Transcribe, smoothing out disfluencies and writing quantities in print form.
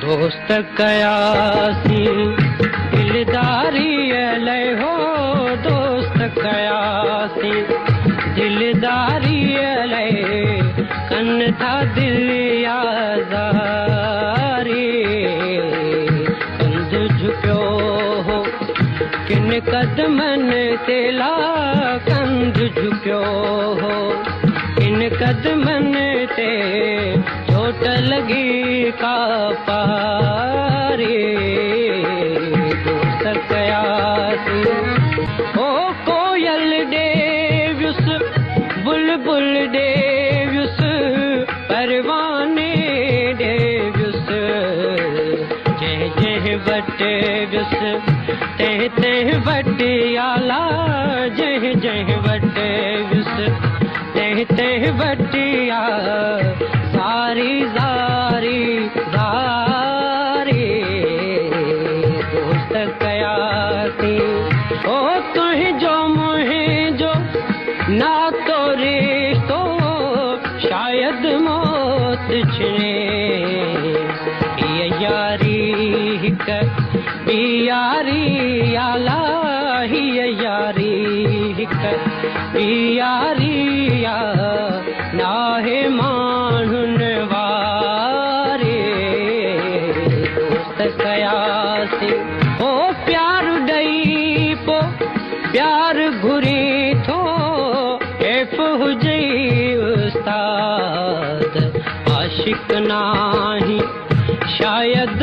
दोस्त कयासी दिलदारी अलै हो, दोस्त कयासी दिलदारी अलै, कन था दिल आज़ारी। कंध झुकियो हो किन कदमन तेला, कंध झुकियो हो किन कदमन ते, चोट लगी का पारी। दोस्त कयासी ओ कोयल डेव्युस, बुलबुल डेव्युस, परवाने डेव्युस, जह जह वट व्युस तह तह वट आला, जह जह वट व्युस तह तह वट आ, सारी जारी जारी। दोस्त कयासी ओ तुझो मुझो ना तो रिश्तो, शायद मौत छिने। ये यारी हिक यारी आला, ये यारी हिक यारी आ, नाहे मानुन वारे। दोस्त कयासी ओ प्यार दई पो प्यार घुरी थो, एफ हुजे उस्ताद आशिक नाही शायद